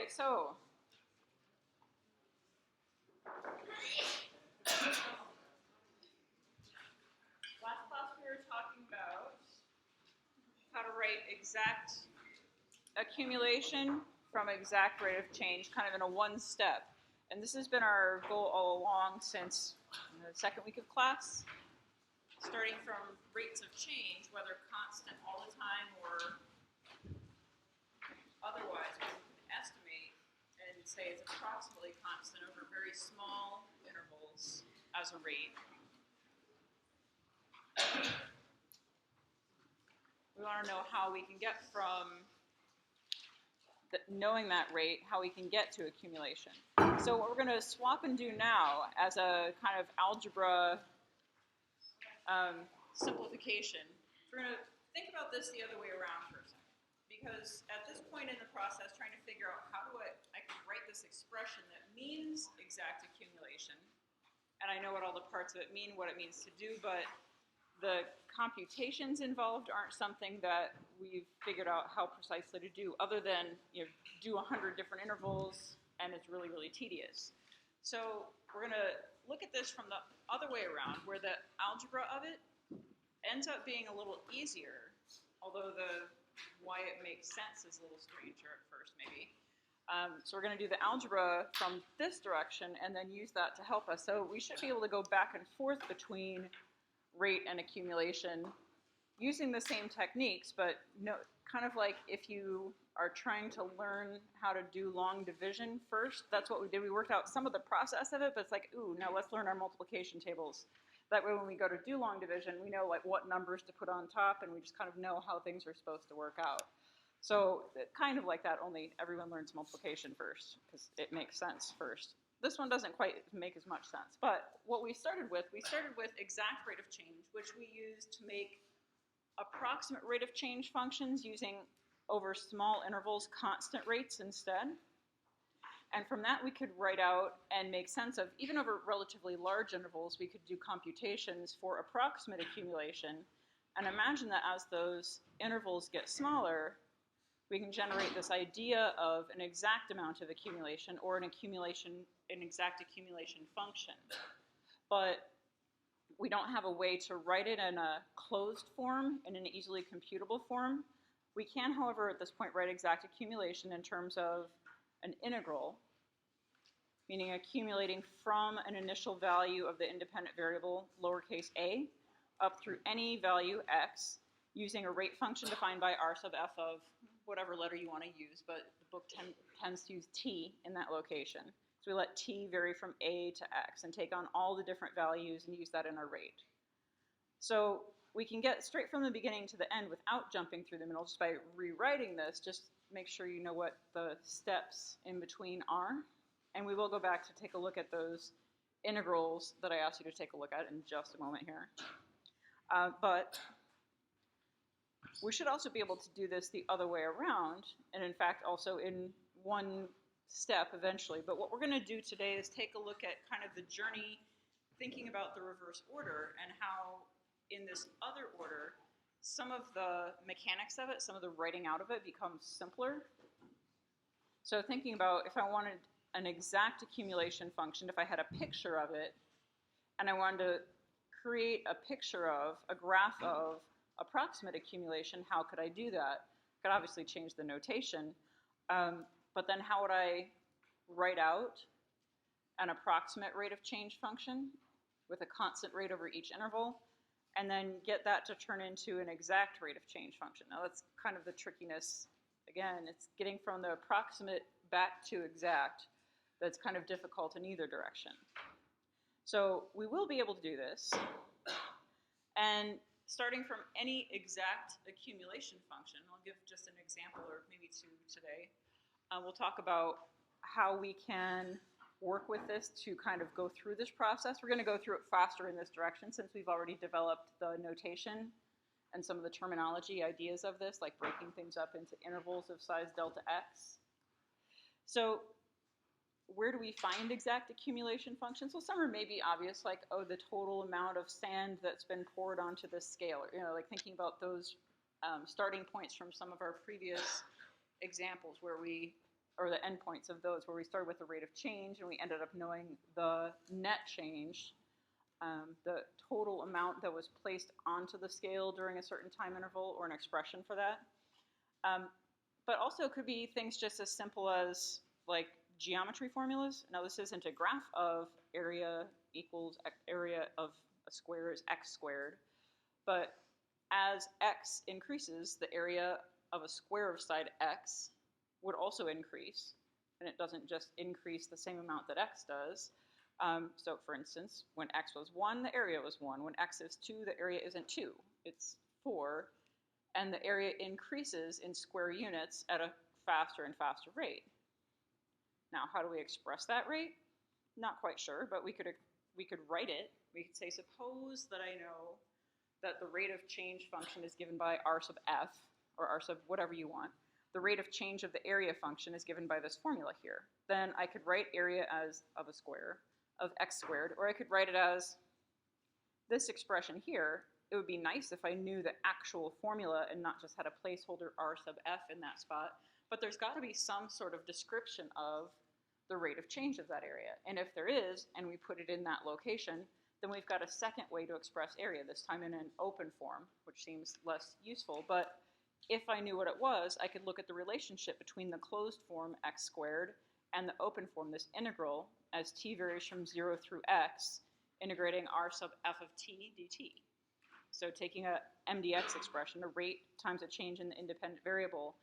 Okay, so last class we were talking about how to write exact accumulation from exact rate of change, kind of in a one step. And this has been our goal all along since the second week of class, starting from rates of change, whether constant all the time or otherwise, we can estimate and say it's approximately constant over very small intervals as a rate. We want to know how we can get from knowing that rate, how we can get to accumulation. So what we're going to swap and do now as a kind of algebra simplification, we're going to think about this the other way around for a second. Because at this point in the process, trying to figure out how do I can write this expression that means exact accumulation, and I know what all the parts of it mean, what it means to do, but the computations involved aren't something that we've figured out how precisely to do, other than do 100 different intervals, and it's really, really tedious. So we're going to look at this from the other way around, where the algebra of it ends up being a little easier, although the why it makes sense is a little stranger at first, maybe. So we're going to do the algebra from this direction and then use that to help us. So we should be able to go back and forth between rate and accumulation using the same techniques, but kind of like if you are trying to learn how to do long division first, that's what we did. We worked out some of the process of it, but it's like, ooh, now let's learn our multiplication tables. That way when we go to do long division, we know like what numbers to put on top, and we just kind of know how things are supposed to work out. So kind of like that, only everyone learns multiplication first, because it makes sense first. This one doesn't quite make as much sense. But what we started with exact rate of change, which we used to make approximate rate of change functions using over small intervals constant rates instead. And from that, we could write out and make sense of, even over relatively large intervals, we could do computations for approximate accumulation. And imagine that as those intervals get smaller, we can generate this idea of an exact amount of accumulation, or an exact accumulation function. But we don't have a way to write it in a closed form, in an easily computable form. We can, however, at this point, write exact accumulation in terms of an integral, meaning accumulating from an initial value of the independent variable, lowercase a, up through any value x, using a rate function defined by r sub f of whatever letter you want to use, but the book tends to use t in that location. So we let t vary from a to x and take on all the different values and use that in our rate. So we can get straight from the beginning to the end without jumping through the middle, just by rewriting this. Just make sure you know what the steps in between are. And we will go back to take a look at those integrals that I asked you to take a look at in just a moment here. But we should also be able to do this the other way around, and in fact also in one step eventually. But what we're going to do today is take a look at kind of the journey, thinking about the reverse order, and how in this other order, some of the mechanics of it, some of the writing out of it becomes simpler. So thinking about if I wanted an exact accumulation function, if I had a picture of it, and I wanted to create a picture of, a graph of approximate accumulation, how could I do that? I could obviously change the notation, but then how would I write out an approximate rate of change function with a constant rate over each interval, and then get that to turn into an exact rate of change function? Now that's kind of the trickiness. Again, it's getting from the approximate back to exact that's kind of difficult in either direction. So we will be able to do this, and starting from any exact accumulation function, I'll give just an example or maybe two today. We'll talk about how we can work with this to kind of go through this process. We're going to go through it faster in this direction since we've already developed the notation and some of the terminology ideas of this, like breaking things up into intervals of size delta x. So where do we find exact accumulation functions? Well, some are maybe obvious, like, oh, the total amount of sand that's been poured onto this scale, or, like thinking about those starting points from some of our previous examples where we or the endpoints of those, where we started with the rate of change and we ended up knowing the net change, the total amount that was placed onto the scale during a certain time interval, or an expression for that. But also it could be things just as simple as like geometry formulas. Now this isn't a graph of area equals area of a square is x squared, but as x increases, the area of a square of side x would also increase, and it doesn't just increase the same amount that x does. So for instance, when x was 1, the area was 1. When x is 2, the area isn't 2, it's 4. And the area increases in square units at a faster and faster rate. Now, how do we express that rate? Not quite sure, but we could write it. We could say, suppose that I know that the rate of change function is given by r sub f, or r sub whatever you want. The rate of change of the area function is given by this formula here. Then I could write area as of a square of x squared, or I could write it as this expression here. It would be nice if I knew the actual formula and not just had a placeholder r sub f in that spot, but there's got to be some sort of description of the rate of change of that area. And if there is, and we put it in that location, then we've got a second way to express area, this time in an open form, which seems less useful. But if I knew what it was, I could look at the relationship between the closed form x squared and the open form, this integral, as t varies from 0 through x, integrating r sub f of t dt. So taking a mdx expression, a rate times a change in the independent variable,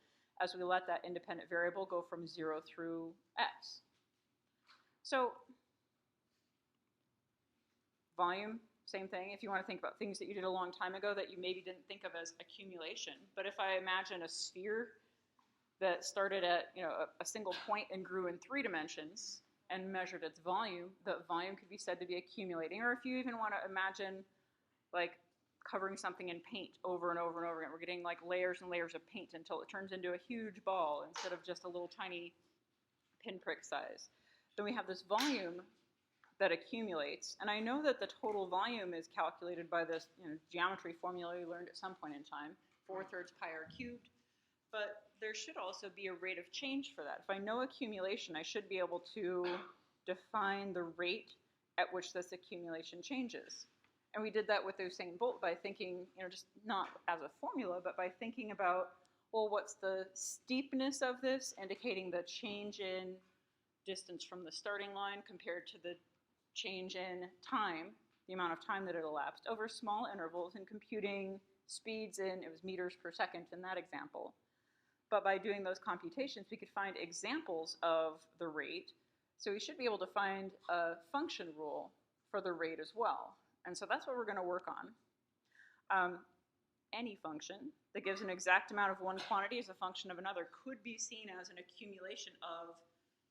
as we let that independent variable go from 0 through x. So volume, same thing. If you want to think about things that you did a long time ago that you maybe didn't think of as accumulation. But if I imagine a sphere that started at a single point and grew in 3 dimensions and measured its volume, the volume could be said to be accumulating. Or if you even want to imagine like covering something in paint over and over and over again, we're getting like layers and layers of paint until it turns into a huge ball instead of just a little tiny pinprick size. Then we have this volume that accumulates, and I know that the total volume is calculated by this geometry formula you learned at some point in time, 4/3 pi r cubed, but there should also be a rate of change for that. If I know accumulation, I should be able to define the rate at which this accumulation changes. And we did that with Usain Bolt by thinking, just not as a formula, but by thinking about, well, what's the steepness of this, indicating the change in distance from the starting line compared to the change in time, the amount of time that it elapsed, over small intervals, and computing speeds in, it was meters per second in that example. But by doing those computations, we could find examples of the rate. So we should be able to find a function rule for the rate as well. And so that's what we're going to work on. Any function that gives an exact amount of one quantity as a function of another could be seen as an accumulation of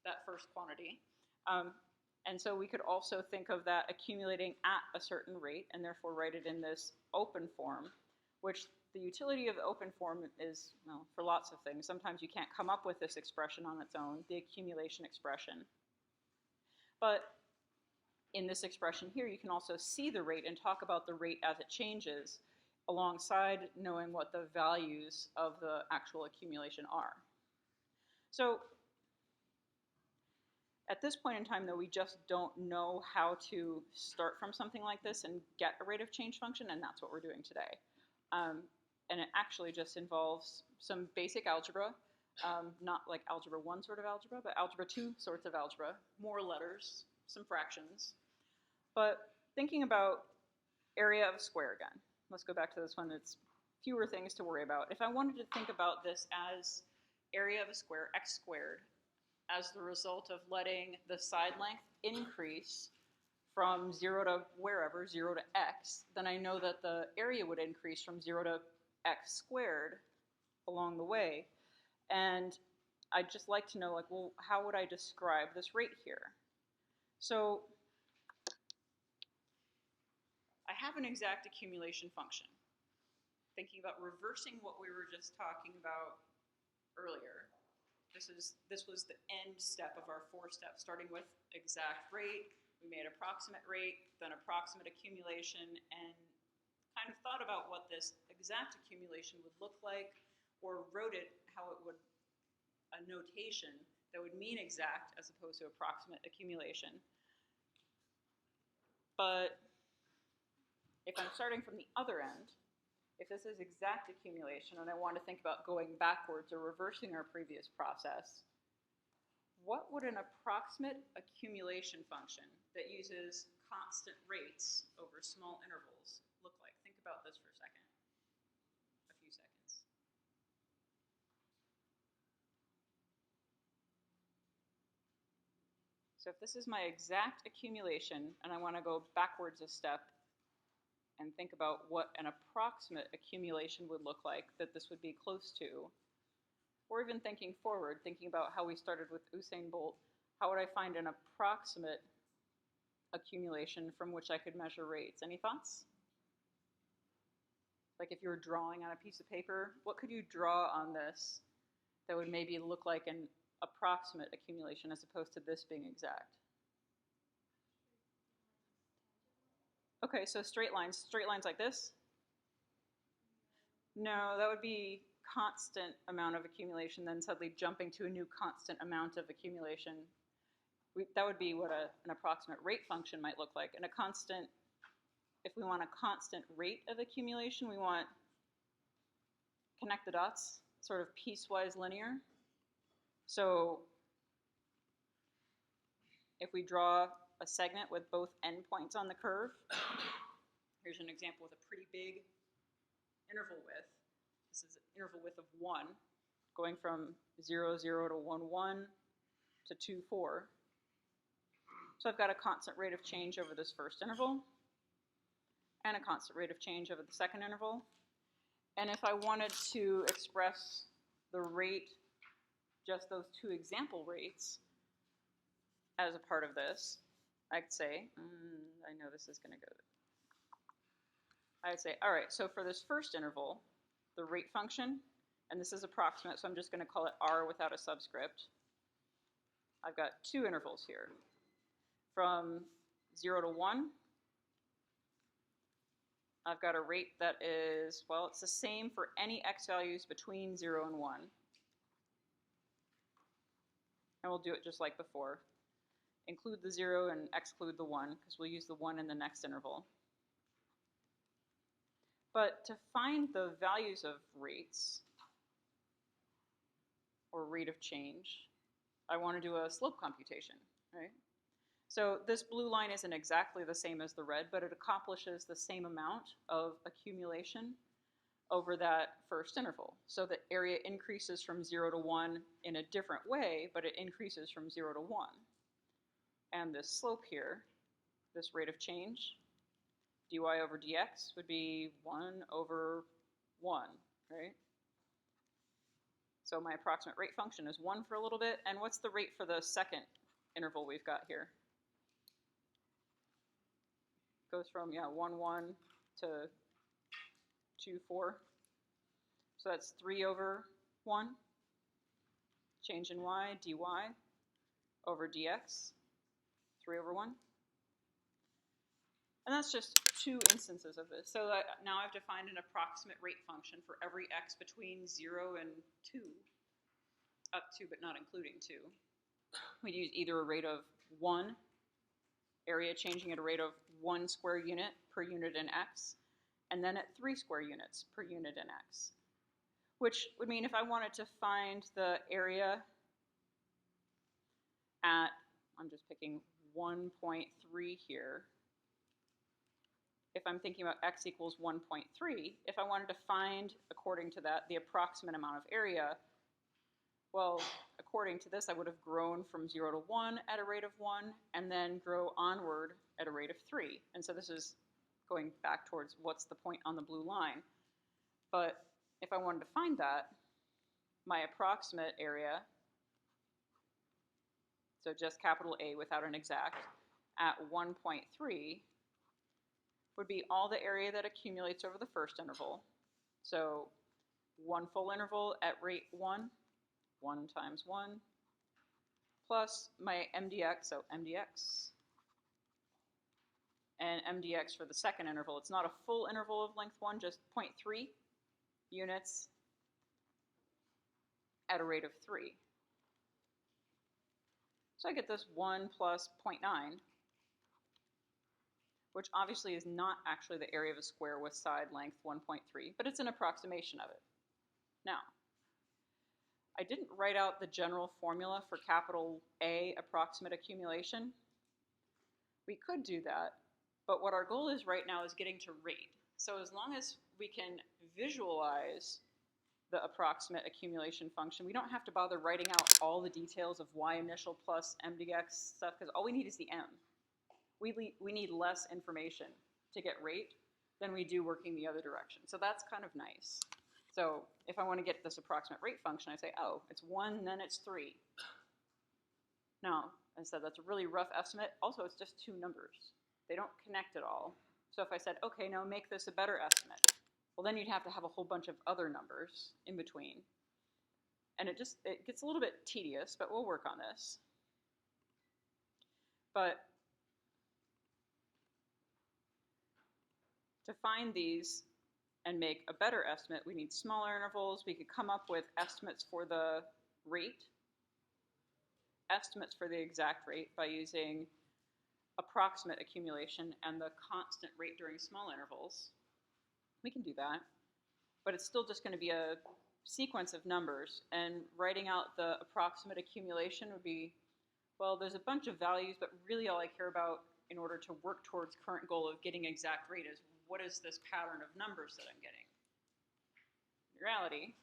that first quantity. And so we could also think of that accumulating at a certain rate and therefore write it in this open form, which the utility of the open form is, well, for lots of things. Sometimes you can't come up with this expression on its own, the accumulation expression. But in this expression here, you can also see the rate and talk about the rate as it changes alongside knowing what the values of the actual accumulation are. So at this point in time, though, we just don't know how to start from something like this and get a rate of change function, and that's what we're doing today. And it actually just involves some basic algebra, not like algebra 1 sort of algebra, but algebra 2 sorts of algebra, more letters, some fractions. But thinking about area of a square again. Let's go back to this one. It's fewer things to worry about. If I wanted to think about this as area of a square, x squared, as the result of letting the side length increase from 0 to wherever, 0 to x, then I know that the area would increase from 0 to x squared along the way. And I'd just like to know, like, well, how would I describe this rate here? So I have an exact accumulation function. Thinking about reversing what we were just talking about earlier. This was the end step of our 4 steps, starting with exact rate. We made approximate rate, then approximate accumulation, and kind of thought about what this exact accumulation would look like, or wrote it how it would, a notation that would mean exact as opposed to approximate accumulation. But if I'm starting from the other end, if this is exact accumulation and I want to think about going backwards or reversing our previous process, what would an approximate accumulation function that uses constant rates over small intervals look like? Think about this for a second, a few seconds. So if this is my exact accumulation and I want to go backwards a step and think about what an approximate accumulation would look like that this would be close to, or even thinking forward, thinking about how we started with Usain Bolt, how would I find an approximate accumulation from which I could measure rates? Any thoughts? Like if you were drawing on a piece of paper, what could you draw on this that would maybe look like an approximate accumulation as opposed to this being exact? Okay, so straight lines like this? No, that would be constant amount of accumulation, then suddenly jumping to a new constant amount of accumulation. That would be what an approximate rate function might look like. And a constant, if we want a constant rate of accumulation, we want, connect the dots, sort of piecewise linear. So if we draw a segment with both endpoints on the curve, here's an example with a pretty big interval width. This is an interval width of 1, going from 0, 0 to 1, 1 to 2, 4. So I've got a constant rate of change over this first interval and a constant rate of change over the second interval. And if I wanted to express the rate, just those two example rates, as a part of this, I could say, I know this is going to go, I'd say, all right, so for this first interval, the rate function, and this is approximate, so I'm just going to call it R without a subscript. I've got two intervals here. From 0 to 1, I've got a rate that is, well, it's the same for any x values between 0 and 1. And we'll do it just like before. Include the 0 and exclude the 1, because we'll use the 1 in the next interval. But to find the values of rates, or rate of change, I want to do a slope computation, right? So this blue line isn't exactly the same as the red, but it accomplishes the same amount of accumulation over that first interval. So the area increases from 0 to 1 in a different way, but it increases from 0 to 1. And this slope here, this rate of change, dy over dx would be 1 over 1, right? So my approximate rate function is 1 for a little bit, and what's the rate for the second interval we've got here? Goes from, 1, 1 to 2, 4. So that's 3 over 1. Change in y, dy over dx, 3 over 1. And that's just two instances of this. So now I've defined an approximate rate function for every x between 0 and 2, up to but not including 2. We'd use either a rate of 1, area changing at a rate of 1 square unit per unit in x, and then at 3 square units per unit in x. Which would mean if I wanted to find the area at, I'm just picking 1.3 here, if I'm thinking about x equals 1.3, if I wanted to find, according to that, the approximate amount of area, well, according to this, I would have grown from 0 to 1 at a rate of 1, and then grow onward at a rate of 3. And so this is going back towards what's the point on the blue line. But if I wanted to find that, my approximate area, so just capital A without an exact, at 1.3 would be all the area that accumulates over the first interval. So 1 full interval at rate 1, 1 times 1, plus my mdx, so mdx, and mdx for the second interval. It's not a full interval of length 1, just 0.3 units at a rate of 3. So I get this 1 plus 0.9, which obviously is not actually the area of a square with side length 1.3, but it's an approximation of it. Now, I didn't write out the general formula for capital A approximate accumulation. We could do that, but what our goal is right now is getting to rate. So as long as we can visualize the approximate accumulation function, we don't have to bother writing out all the details of y initial plus mdx stuff, because all we need is the m. We need less information to get rate than we do working the other direction. So that's kind of nice. So if I want to get this approximate rate function, I say, oh, it's 1, then it's 3. Now, as I said, that's a really rough estimate. Also, it's just two numbers. They don't connect at all. So if I said, okay, now make this a better estimate, well, then you'd have to have a whole bunch of other numbers in between. And it gets a little bit tedious, but we'll work on this. But to find these and make a better estimate, we need smaller intervals. We could come up with estimates for the rate, estimates for the exact rate by using approximate accumulation and the constant rate during small intervals. We can do that, but it's still just going to be a sequence of numbers, and writing out the approximate accumulation would be, well, there's a bunch of values, but really all I care about in order to work towards current goal of getting exact rate is, what is this pattern of numbers that I'm getting? In reality,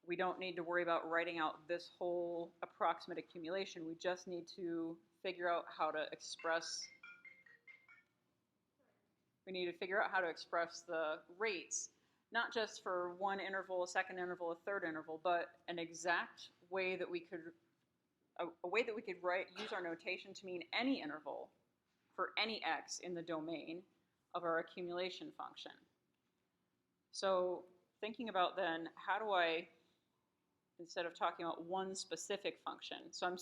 we don't need to worry about writing out this whole approximate accumulation. We just need to figure out how to express the rates, not just for one interval, a second interval, a third interval, but an exact way that we could, a way that we could use our notation to mean any interval for any x in the domain of our accumulation function. So thinking about then, how do I, instead of talking about one specific function, so I'm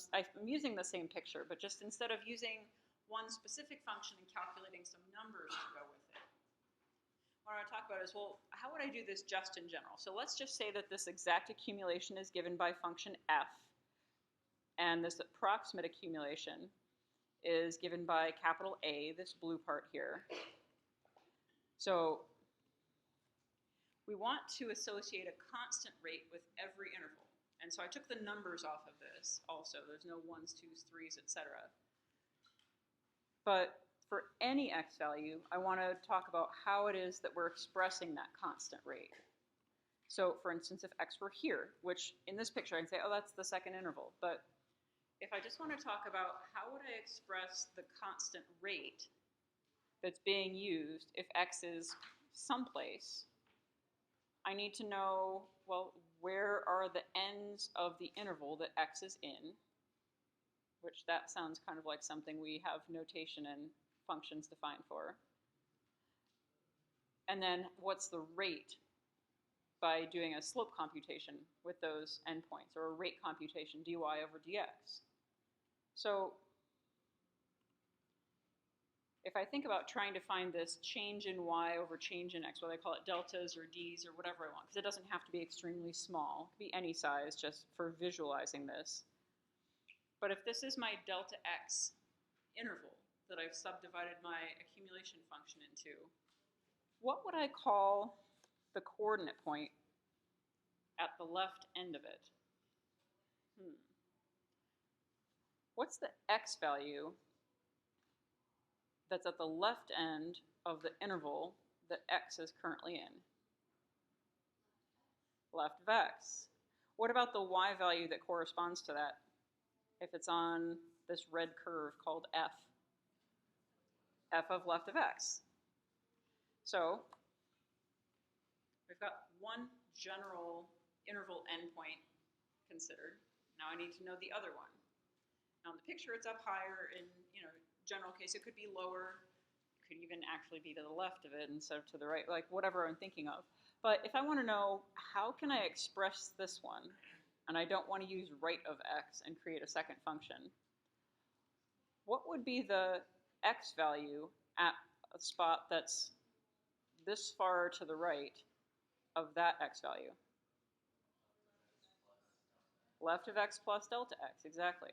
using the same picture, but just instead of using one specific function and calculating some numbers to go with it, what I want to talk about is, well, how would I do this just in general? So let's just say that this exact accumulation is given by function f, and this approximate accumulation is given by capital A, this blue part here. So we want to associate a constant rate with every interval. And so I took the numbers off of this also. There's no 1s, 2s, 3s, etc. But for any x value, I want to talk about how it is that we're expressing that constant rate. So for instance, if x were here, which in this picture I can say, oh, that's the second interval. But if I just want to talk about how would I express the constant rate that's being used if x is someplace, I need to know, well, where are the ends of the interval that x is in, which that sounds kind of like something we have notation and functions defined for. And then what's the rate by doing a slope computation with those endpoints, or a rate computation, dy over dx. So if I think about trying to find this change in y over change in x, whether I call it deltas or d's or whatever I want, because it doesn't have to be extremely small. It could be any size just for visualizing this. But if this is my delta x interval that I've subdivided my accumulation function into, what would I call the coordinate point at the left end of it? What's the x value that's at the left end of the interval that x is currently in? Left of x. What about the y value that corresponds to that if it's on this red curve called f? F of left of x. So we've got one general interval endpoint considered. Now I need to know the other one. Now in the picture it's up higher. In general case it could be lower. It could even actually be to the left of it instead of to the right, like whatever I'm thinking of. But if I want to know how can I express this one, and I don't want to use right of x and create a second function, what would be the x value at a spot that's this far to the right of that x value? Left of x plus delta x, exactly.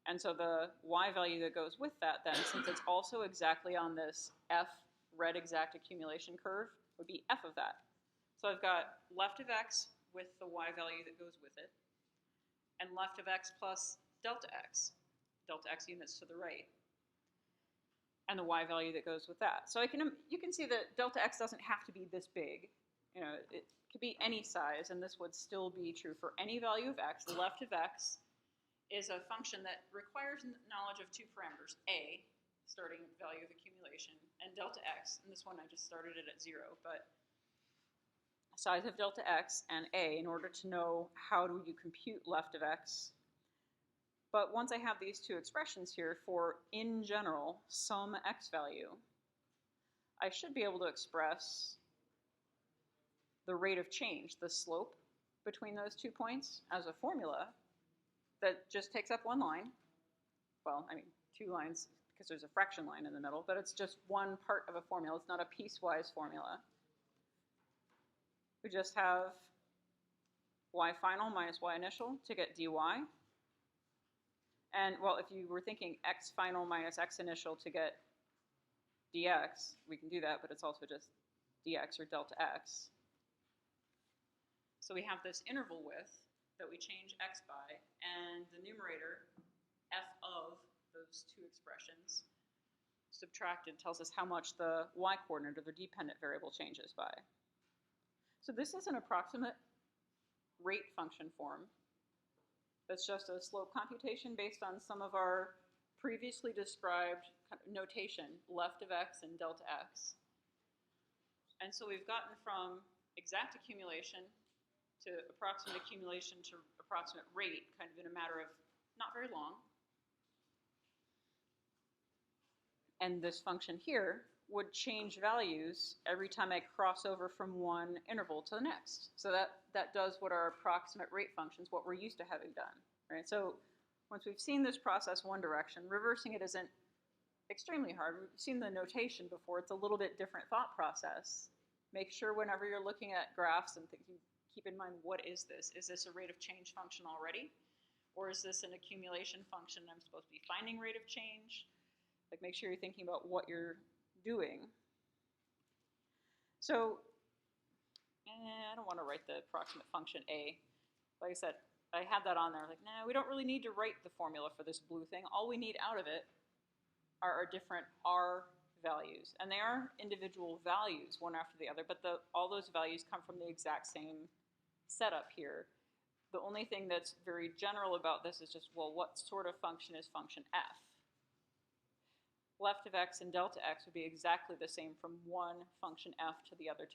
And so the y value that goes with that then, since it's also exactly on this f red exact accumulation curve, would be f of that. So I've got left of x with the y value that goes with it, and left of x plus delta x units to the right, and the y value that goes with that. So you can see that delta x doesn't have to be this big. You know, it could be any size, and this would still be true for any value of x. Left of x is a function that requires knowledge of two parameters, a, starting value of accumulation, and delta x. And this one I just started it at 0, but size of delta x and a in order to know how do you compute left of x. But once I have these two expressions here for, in general, some x value, I should be able to express the rate of change, the slope between those 2 points, as a formula that just takes up one line. Well, I mean, 2 lines because there's a fraction line in the middle, but it's just one part of a formula. It's not a piecewise formula. We just have y final minus y initial to get dy. And, well, if you were thinking x final minus x initial to get dx, we can do that, but it's also just dx or delta x. So we have this interval width that we change x by, and the numerator, f of those two expressions, subtracted tells us how much the y-coordinate or the dependent variable changes by. So this is an approximate rate function form that's just a slope computation based on some of our previously described notation, left of x and delta x. And so we've gotten from exact accumulation to approximate accumulation to approximate rate, kind of in a matter of not very long. And this function here would change values every time I cross over from one interval to the next. So that does what our approximate rate functions, what we're used to having done, right? So once we've seen this process one direction, reversing it isn't extremely hard. We've seen the notation before. It's a little bit different thought process. Make sure whenever you're looking at graphs and thinking, keep in mind, what is this? Is this a rate of change function already? Or is this an accumulation function I'm supposed to be finding rate of change? Like, make sure you're thinking about what you're doing. So, I don't want to write the approximate function a. Like I said, I had that on there. Like, nah, we don't really need to write the formula for this blue thing. All we need out of it are our different r values. And they are individual values, one after the other, but all those values come from the exact same setup here. The only thing that's very general about this is just, well, what sort of function is function f? Left of x and delta x would be exactly the same from one function f to the other,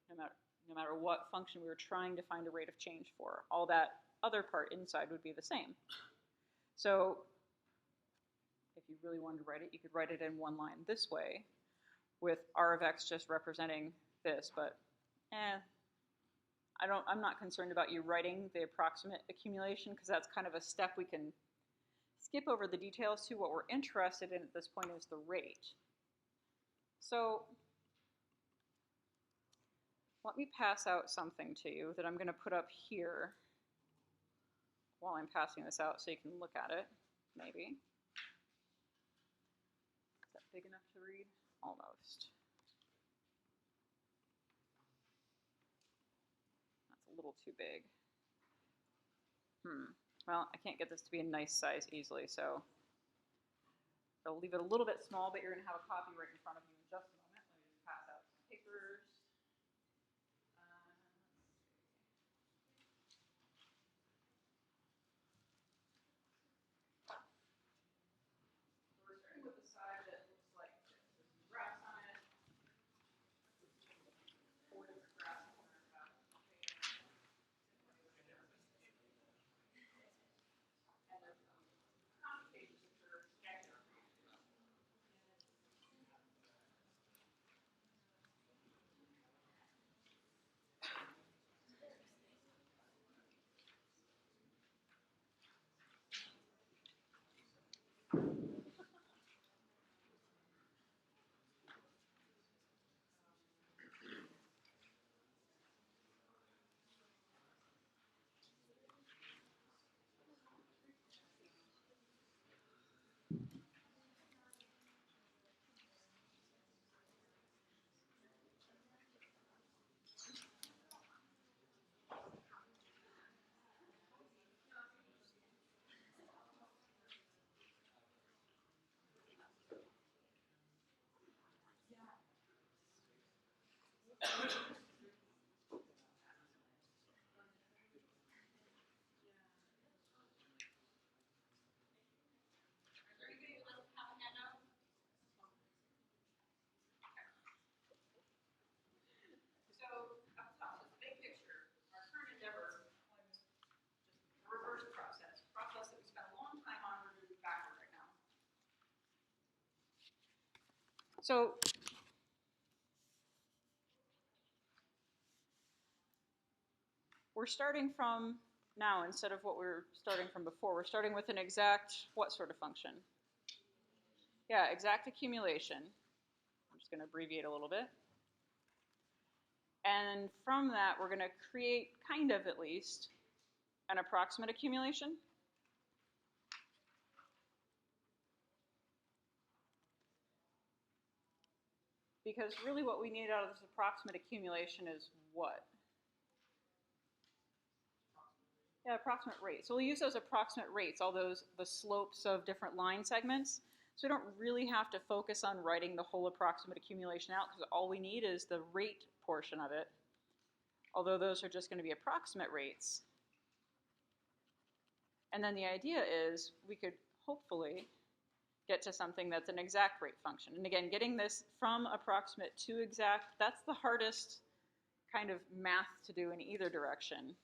no matter what function we were trying to find a rate of change for. All that other part inside would be the same. So if you really wanted to write it, you could write it in one line this way, with r of x just representing this, but I'm not concerned about you writing the approximate accumulation, because that's kind of a step we can skip over the details to. What we're interested in at this point is the rate. So let me pass out something to you that I'm going to put up here while I'm passing this out so you can look at it, maybe. Is that big enough to read? Almost. That's a little too big. Well, I can't get this to be a nice size easily, so I'll leave it a little bit small, but you're going to have a copy right in front of you in just a moment. Let me just pass out some papers. We're starting with the side that looks like this. There's some graphs on it. 4 different graphs on there about and there's some computations which are sketchy. So we're starting from now instead of what we were starting from before. We're starting with an exact what sort of function? Yeah, exact accumulation. I'm just going to abbreviate a little bit. And from that, we're going to create, kind of at least, an approximate accumulation. Because really what we need out of this approximate accumulation is what? Yeah, approximate rates. So we'll use those approximate rates, all those, the slopes of different line segments. So we don't really have to focus on writing the whole approximate accumulation out because all we need is the rate portion of it. Although those are just going to be approximate rates. And then the idea is we could hopefully get to something that's an exact rate function. And again, getting this from approximate to exact, that's the hardest kind of math to do in either direction.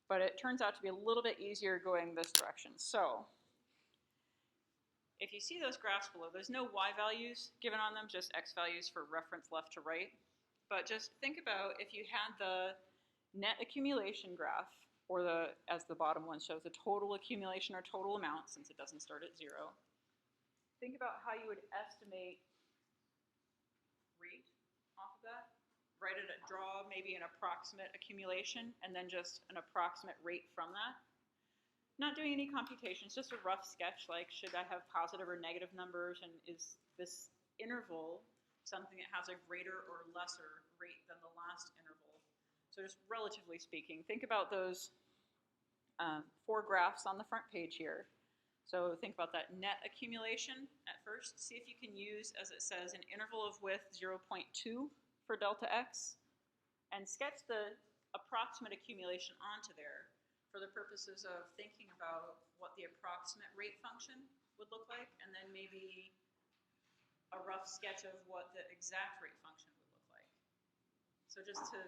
But it turns out to be a little bit easier going this direction. So if you see those graphs below, there's no y values given on them, just x values for reference left to right. But just think about if you had the net accumulation graph, or as the bottom one shows, the total accumulation or total amount, since it doesn't start at 0. Think about how you would estimate rate off of that. Draw maybe an approximate accumulation, and then just an approximate rate from that. Not doing any computations, just a rough sketch, like should I have positive or negative numbers, and is this interval something that has a greater or lesser rate than the last interval? So just relatively speaking, think about those 4 graphs on the front page here. So think about that net accumulation at first. See if you can use, as it says, an interval of width 0.2 for delta x, and sketch the approximate accumulation onto there for the purposes of thinking about what the approximate rate function would look like, and then maybe a rough sketch of what the exact rate function would look like. So just to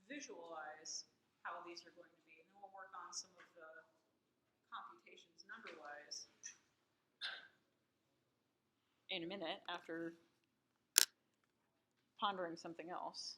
visualize how these are going to be, and then we'll work on some of the computations number-wise in a minute after pondering something else.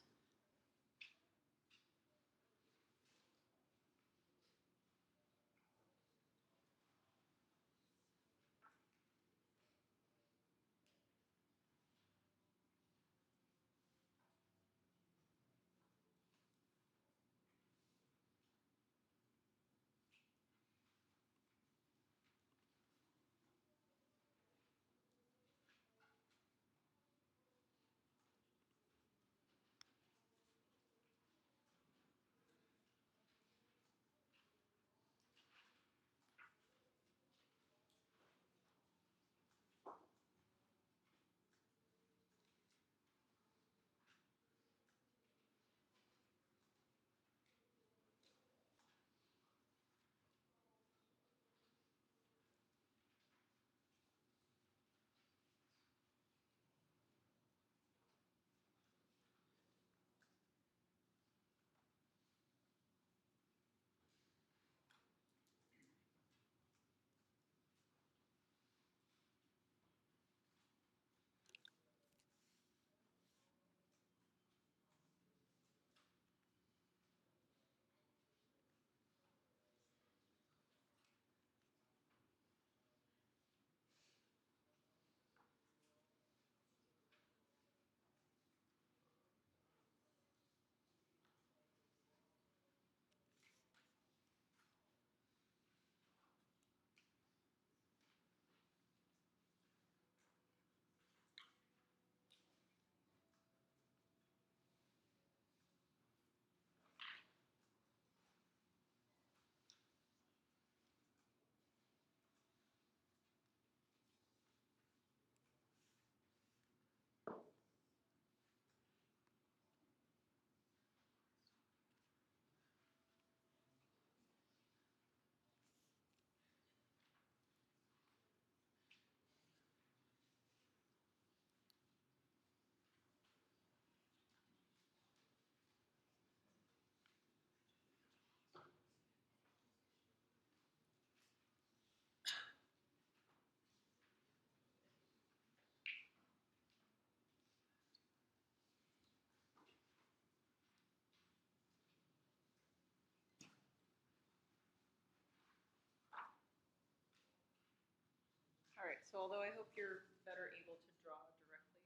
so although I hope you're better able to draw directly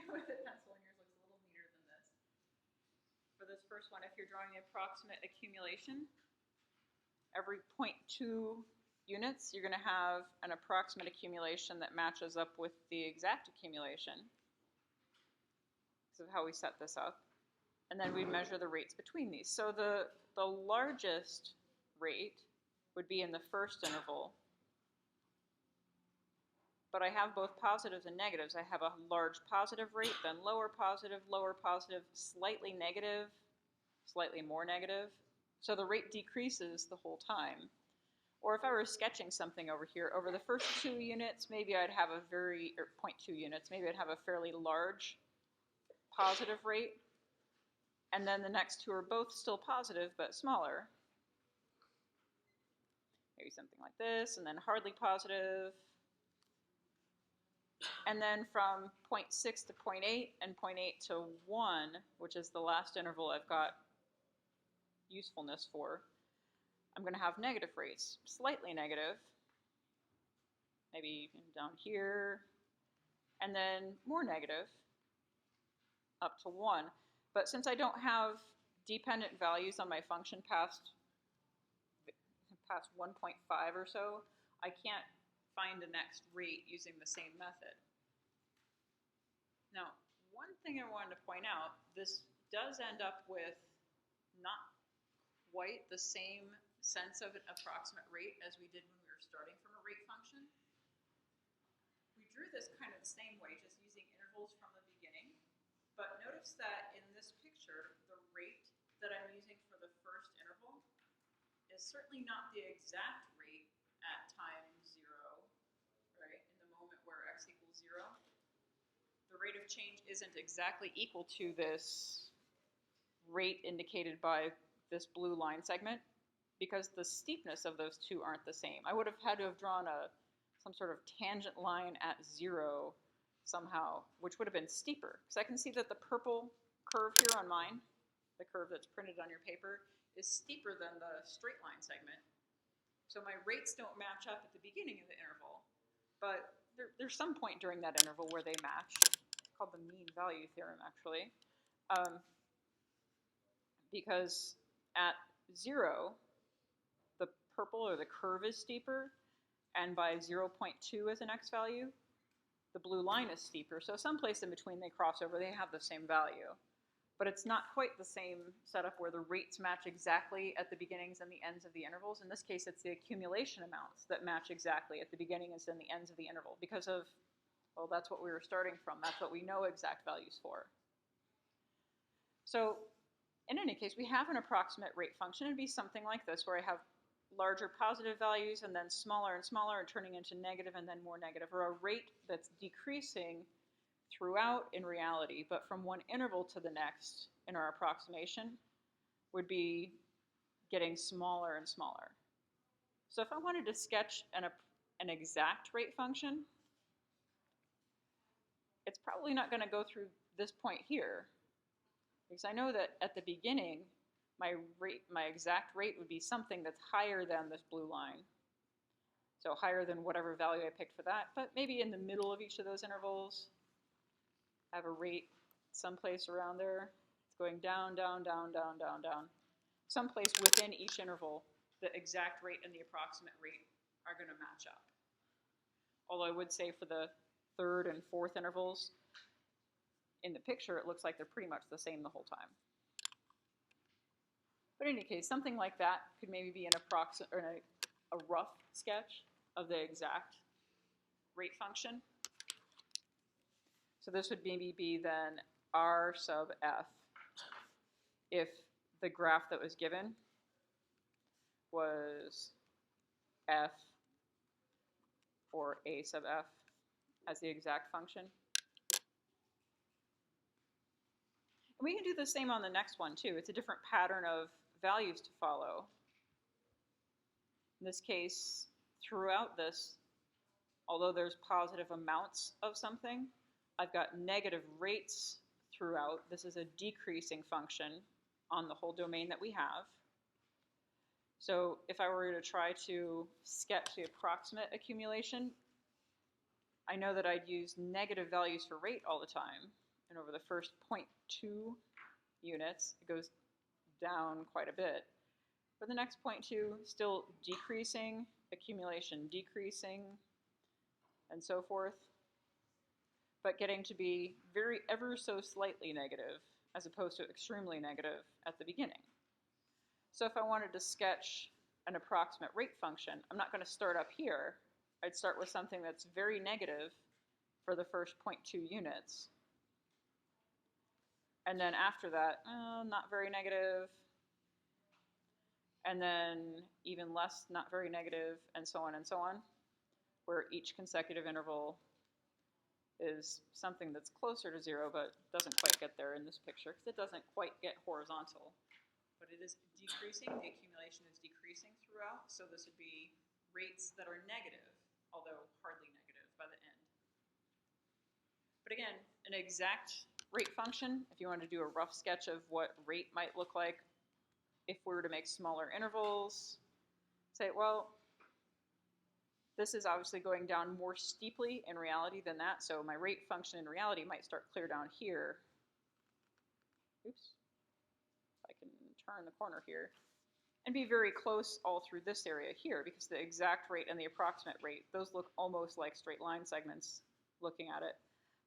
with a pencil and yours looks a little neater than this. For this first one, if you're drawing the approximate accumulation, every 0.2 units, you're going to have an approximate accumulation that matches up with the exact accumulation. This is how we set this up. And then we measure the rates between these. So the largest rate would be in the first interval. But I have both positives and negatives. I have a large positive rate, then lower positive, slightly negative, slightly more negative. So the rate decreases the whole time. Or if I were sketching something over here, over the first 2 units, maybe I'd have a or 0.2 units, maybe I'd have a fairly large positive rate. And then the next 2 are both still positive, but smaller. Maybe something like this, and then hardly positive. And then from 0.6 to 0.8 and 0.8 to 1, which is the last interval I've got usefulness for, I'm going to have negative rates, slightly negative, maybe down here, and then more negative up to 1. But since I don't have dependent values on my function past 1.5 or so, I can't find the next rate using the same method. Now, one thing I wanted to point out, this does end up with not quite the same sense of an approximate rate as we did when we were starting from a rate function. We drew this kind of the same way, just using intervals from the beginning. But notice that in this picture, the rate that I'm using for the first interval is certainly not the exact rate at time 0, right, in the moment where x equals 0. The rate of change isn't exactly equal to this rate indicated by this blue line segment because the steepness of those two aren't the same. I would have had to have drawn some sort of tangent line at 0 somehow, which would have been steeper. Because I can see that the purple curve here on mine, the curve that's printed on your paper, is steeper than the straight line segment. So my rates don't match up at the beginning of the interval, but there's some point during that interval where they match. It's called the mean value theorem, actually. Because at 0, the purple or the curve is steeper, and by 0.2 as an x value, the blue line is steeper. So someplace in between they cross over, they have the same value. But it's not quite the same setup where the rates match exactly at the beginnings and the ends of the intervals. In this case, it's the accumulation amounts that match exactly at the beginnings and the ends of the interval because of, well, that's what we were starting from. That's what we know exact values for. So in any case, we have an approximate rate function. It'd be something like this, where I have larger positive values and then smaller and smaller and turning into negative and then more negative, or a rate that's decreasing throughout in reality, but from one interval to the next in our approximation would be getting smaller and smaller. So if I wanted to sketch an exact rate function, it's probably not going to go through this point here, because I know that at the beginning, my exact rate would be something that's higher than this blue line. So higher than whatever value I picked for that, but maybe in the middle of each of those intervals, I have a rate someplace around there. It's going down, down, down, down, down, down. Someplace within each interval, the exact rate and the approximate rate are going to match up. Although I would say for the third and fourth intervals, in the picture, it looks like they're pretty much the same the whole time. But in any case, something like that could maybe be an approximate or a rough sketch of the exact rate function. So this would maybe be then R sub f if the graph that was given was f or a sub f as the exact function. And we can do the same on the next one too. It's a different pattern of values to follow. In this case, throughout this, although there's positive amounts of something, I've got negative rates throughout. This is a decreasing function on the whole domain that we have. So if I were to try to sketch the approximate accumulation, I know that I'd use negative values for rate all the time, and over the first 0.2 units, it goes down quite a bit. For the next 0.2, still decreasing, accumulation decreasing, and so forth, but getting to be very ever so slightly negative as opposed to extremely negative at the beginning. So if I wanted to sketch an approximate rate function, I'm not going to start up here. I'd start with something that's very negative for the first 0.2 units. And then after that, not very negative. And then even less, not very negative, and so on, where each consecutive interval is something that's closer to 0, but doesn't quite get there in this picture, because it doesn't quite get horizontal. But it is decreasing, the accumulation is decreasing throughout, so this would be rates that are negative, although hardly negative by the end. But again, an exact rate function, if you want to do a rough sketch of what rate might look like if we were to make smaller intervals, say, well, this is obviously going down more steeply in reality than that, so my rate function in reality might start clear down here. Oops. I can turn the corner here. And be very close all through this area here, because the exact rate and the approximate rate, those look almost like straight line segments looking at it.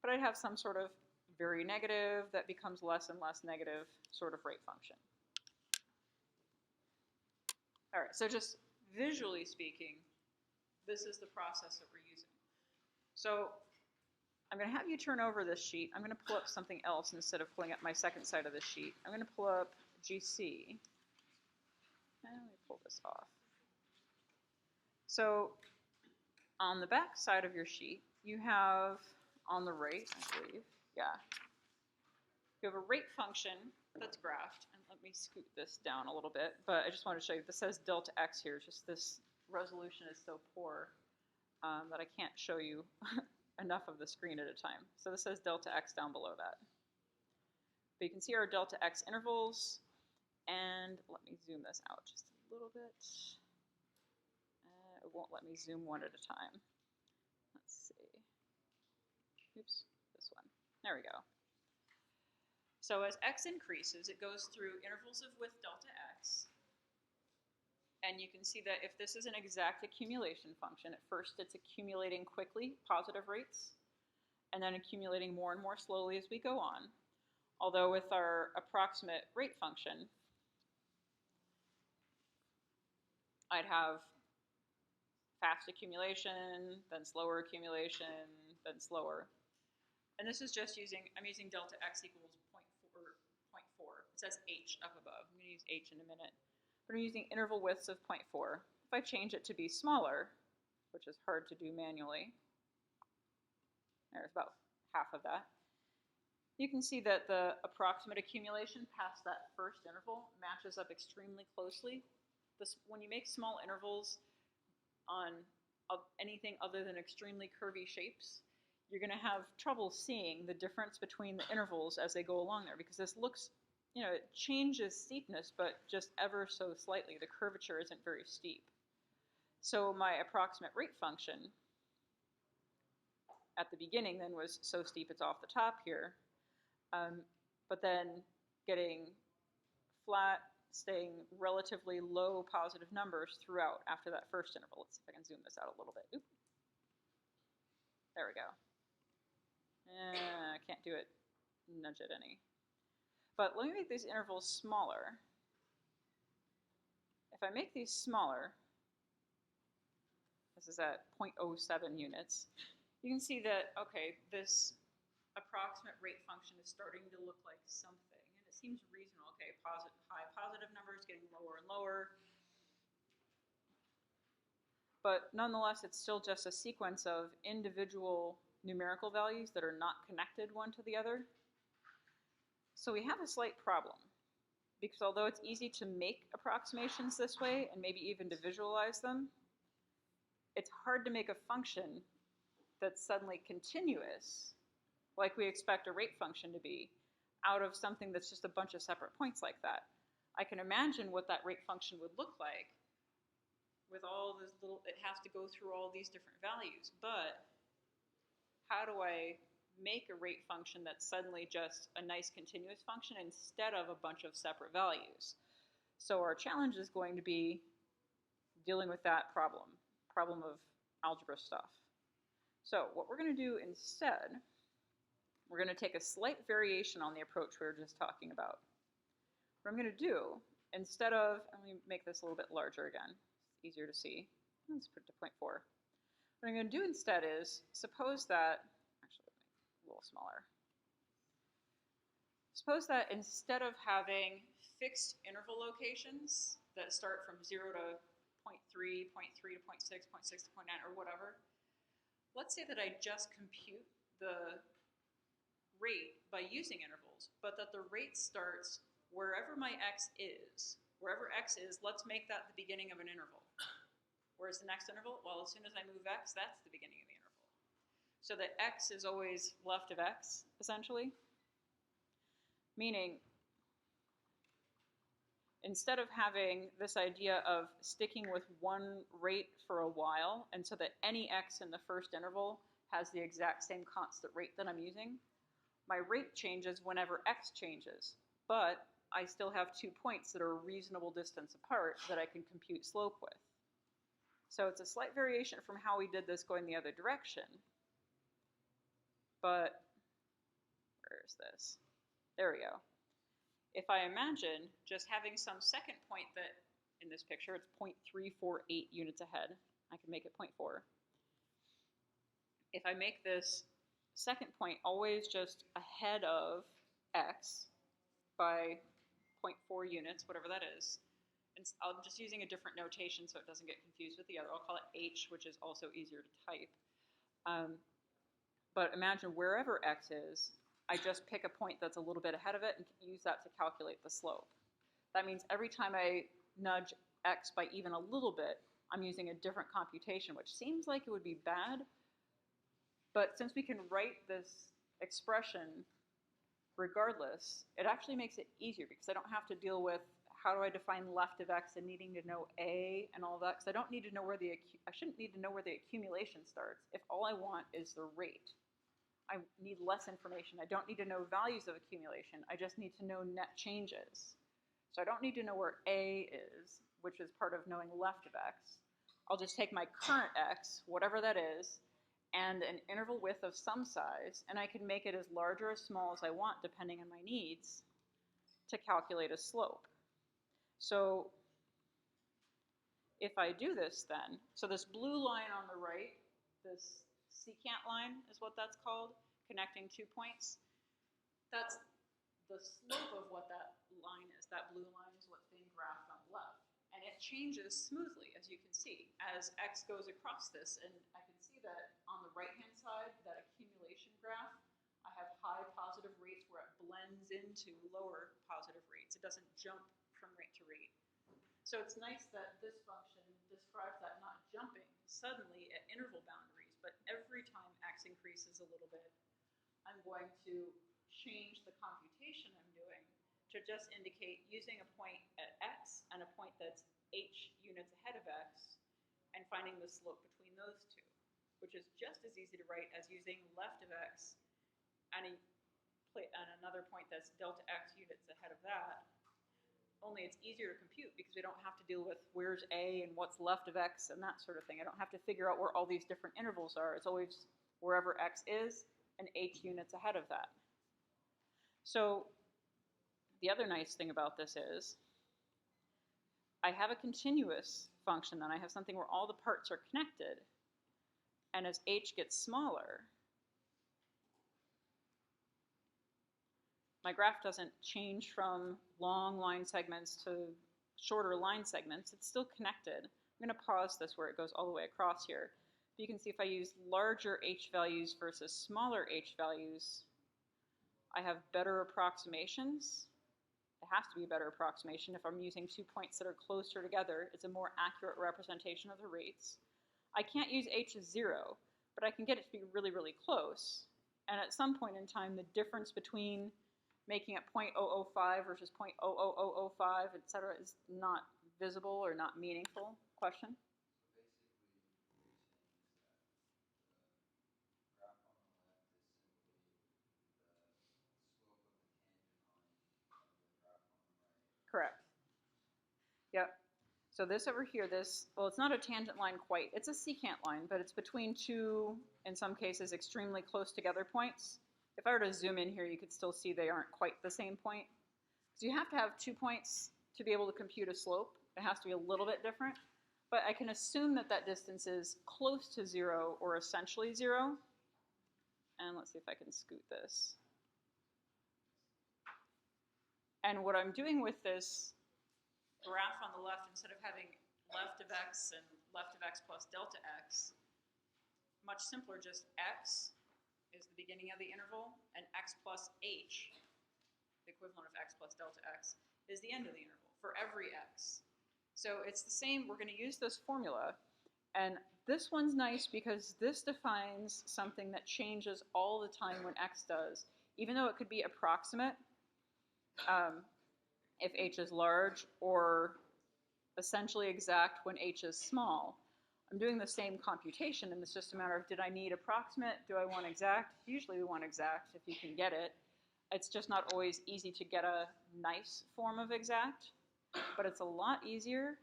But I'd have some sort of very negative that becomes less and less negative sort of rate function. All right, so just visually speaking, this is the process that we're using. So I'm going to have you turn over this sheet. I'm going to pull up something else instead of pulling up my second side of the sheet. I'm going to pull up GC. And let me pull this off. So on the back side of your sheet, you have on the right, I believe, yeah, you have a rate function that's graphed. And let me scoot this down a little bit, but I just wanted to show you, this says delta x here, just this resolution is so poor that I can't show you enough of the screen at a time. So this says delta x down below that. But you can see our delta x intervals, and let me zoom this out just a little bit. It won't let me zoom one at a time. Let's see. Oops, this one. There we go. So as x increases, it goes through intervals of width delta x. And you can see that if this is an exact accumulation function, at first it's accumulating quickly, positive rates, and then accumulating more and more slowly as we go on. Although with our approximate rate function, I'd have fast accumulation, then slower accumulation, then slower. And this is just using, I'm using delta x equals 0.4. It says h up above. I'm going to use h in a minute. But I'm using interval widths of 0.4. If I change it to be smaller, which is hard to do manually, there's about half of that, you can see that the approximate accumulation past that first interval matches up extremely closely. When you make small intervals on anything other than extremely curvy shapes, you're going to have trouble seeing the difference between the intervals as they go along there, because this looks, it changes steepness, but just ever so slightly. The curvature isn't very steep. So my approximate rate function at the beginning then was so steep it's off the top here, but then getting flat, staying relatively low positive numbers throughout after that first interval. Let's see if I can zoom this out a little bit. Oop. There we go. I can't do it, nudge it any. But let me make these intervals smaller. If I make these smaller, this is at 0.07 units, you can see that, okay, this approximate rate function is starting to look like something, and it seems reasonable. Okay, high positive numbers getting lower and lower. But nonetheless, it's still just a sequence of individual numerical values that are not connected one to the other. So we have a slight problem, because although it's easy to make approximations this way and maybe even to visualize them, it's hard to make a function that's suddenly continuous, like we expect a rate function to be, out of something that's just a bunch of separate points like that. I can imagine what that rate function would look like with all this little, it has to go through all these different values, but how do I make a rate function that's suddenly just a nice continuous function instead of a bunch of separate values? So our challenge is going to be dealing with that problem of algebra stuff. So what we're going to do instead, we're going to take a slight variation on the approach we were just talking about. What I'm going to do, instead of, let me make this a little bit larger again, it's easier to see. Let's put it to 0.4. What I'm going to do instead is, suppose that, actually, let me make it a little smaller. Suppose that instead of having fixed interval locations that start from 0 to 0.3, 0.3 to 0.6, 0.6 to 0.9, or whatever, let's say that I just compute the rate by using intervals, but that the rate starts wherever my x is. Wherever x is, let's make that the beginning of an interval. Where's the next interval? Well, as soon as I move x, that's the beginning of the interval. So that x is always left of x, essentially. Meaning, instead of having this idea of sticking with one rate for a while, and so that any x in the first interval has the exact same constant rate that I'm using, my rate changes whenever x changes, but I still have 2 points that are a reasonable distance apart that I can compute slope with. So it's a slight variation from how we did this going the other direction, but where's this? There we go. If I imagine just having some second point that, in this picture, it's 0.348 units ahead. I can make it 0.4. If I make this second point always just ahead of x by 0.4 units, whatever that is, and I'm just using a different notation so it doesn't get confused with the other. I'll call it h, which is also easier to type. But imagine wherever x is, I just pick a point that's a little bit ahead of it and use that to calculate the slope. That means every time I nudge x by even a little bit, I'm using a different computation, which seems like it would be bad. But since we can write this expression regardless, it actually makes it easier because I don't have to deal with how do I define left of x and needing to know a and all that, because I don't need to know where I shouldn't need to know where the accumulation starts if all I want is the rate. I need less information. I don't need to know values of accumulation. I just need to know net changes. So I don't need to know where a is, which is part of knowing left of x. I'll just take my current x, whatever that is, and an interval width of some size, and I can make it as large or as small as I want depending on my needs to calculate a slope. So if I do this then, so this blue line on the right, this secant line is what that's called, connecting 2 points, that's the slope of what that line is. That blue line is what's being graphed on the left. And it changes smoothly, as you can see, as x goes across this. And I can see that on the right-hand side, that accumulation graph, I have high positive rates where it blends into lower positive rates. It doesn't jump from rate to rate. So it's nice that this function describes that not jumping suddenly at interval boundaries, but every time x increases a little bit, I'm going to change the computation I'm doing to just indicate using a point at x and a point that's h units ahead of x and finding the slope between those two, which is just as easy to write as using left of x and another point that's delta x units ahead of that. Only it's easier to compute because we don't have to deal with where's a and what's left of x and that sort of thing. I don't have to figure out where all these different intervals are. It's always wherever x is and h units ahead of that. So the other nice thing about this is I have a continuous function, then I have something where all the parts are connected, and as h gets smaller, my graph doesn't change from long line segments to shorter line segments. It's still connected. I'm going to pause this where it goes all the way across here. You can see if I use larger h values versus smaller h values, I have better approximations. It has to be a better approximation. If I'm using 2 points that are closer together, it's a more accurate representation of the rates. I can't use h as 0, but I can get it to be really, really close. And at some point in time, the difference between making it 0.005 versus 0.00005, etc., is not visible or not meaningful. Question? Yep. So this over here, well, it's not a tangent line quite. It's a secant line, but it's between two, in some cases, extremely close together points. If I were to zoom in here, you could still see they aren't quite the same point. So you have to have 2 points to be able to compute a slope. It has to be a little bit different. But I can assume that that distance is close to 0 or essentially 0. And let's see if I can scoot this. And what I'm doing with this graph on the left, instead of having left of x and left of x plus delta x, much simpler, just x is the beginning of the interval, and x plus h, the equivalent of x plus delta x, is the end of the interval for every x. So it's the same, we're going to use this formula, and this one's nice because this defines something that changes all the time when x does, even though it could be approximate. If h is large, or essentially exact when h is small. I'm doing the same computation, and it's just a matter of, did I need approximate? Do I want exact? Usually we want exact if you can get it. It's just not always easy to get a nice form of exact, but it's a lot easier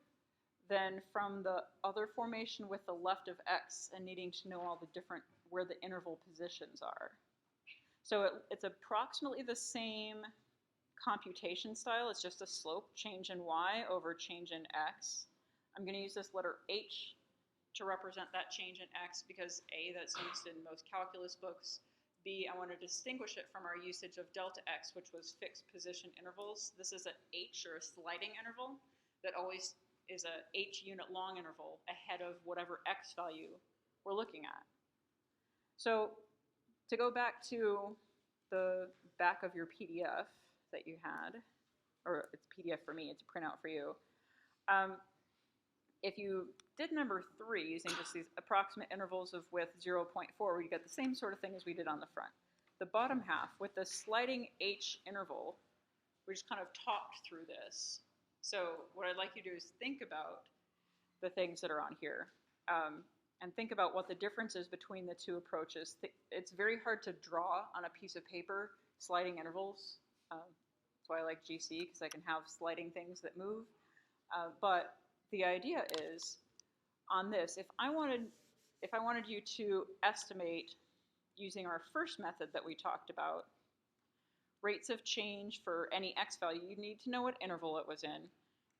than from the other formation with the left of x and needing to know all the different, where the interval positions are. So it's approximately the same computation style. It's just a slope change in y over change in x. I'm going to use this letter h to represent that change in x because A, that's used in most calculus books. B, I want to distinguish it from our usage of delta x, which was fixed position intervals. This is an h, or a sliding interval, that always is a h unit long interval ahead of whatever x value we're looking at. So to go back to the back of your PDF that you had, or it's PDF for me, it's a printout for you. If you did number 3 using just these approximate intervals of width 0.4, where you get the same sort of thing as we did on the front. The bottom half, with the sliding h interval, we just kind of talked through this. So what I'd like you to do is think about the things that are on here, and think about what the difference is between the two approaches. It's very hard to draw on a piece of paper sliding intervals. That's why I like GC, because I can have sliding things that move. But the idea is, on this, if I wanted you to estimate using our first method that we talked about, rates of change for any x value, you need to know what interval it was in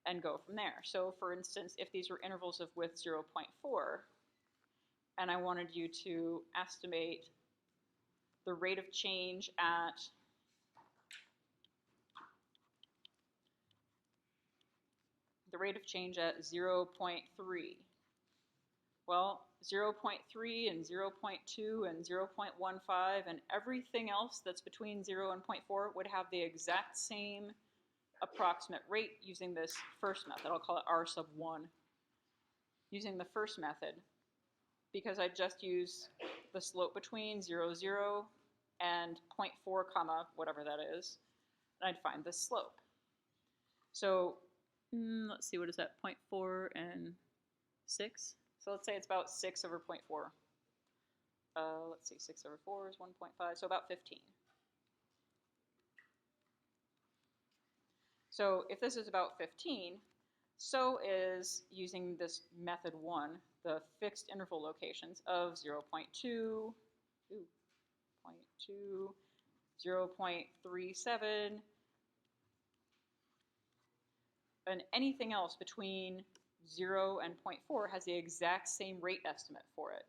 and go from there. So for instance, if these were intervals of width 0.4, and I wanted you to estimate the rate of change at the rate of change at 0.3. Well, 0.3 and 0.2 and 0.15 and everything else that's between 0 and 0.4 would have the exact same approximate rate using this first method. I'll call it R sub 1. Using the first method, because I just use the slope between 0, 0 and 0.4 comma whatever that is, and I'd find the slope. So let's see, what is that, 0.4 and 6? So let's say it's about 6 over 0.4. Let's see, 6 over 4 is 1.5, so about 15. So if this is about 15, so is using this method 1, the fixed interval locations of 0.2, 0.37, and anything else between 0 and 0.4 has the exact same rate estimate for it,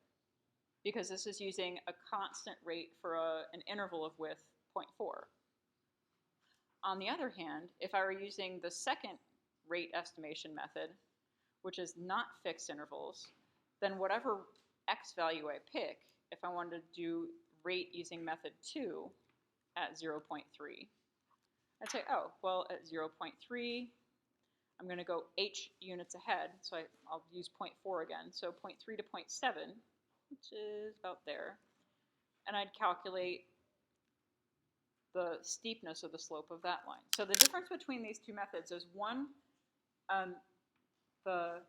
because this is using a constant rate for an interval of width 0.4. On the other hand, if I were using the second rate estimation method, which is not fixed intervals, then whatever x value I pick, if I wanted to do rate using method 2 at 0.3, I'd say, oh, well, at 0.3, I'm going to go h units ahead, so I'll use 0.4 again, so 0.3 to 0.7, which is about there, and I'd calculate the steepness of the slope of that line. So the difference between these two methods is, one, the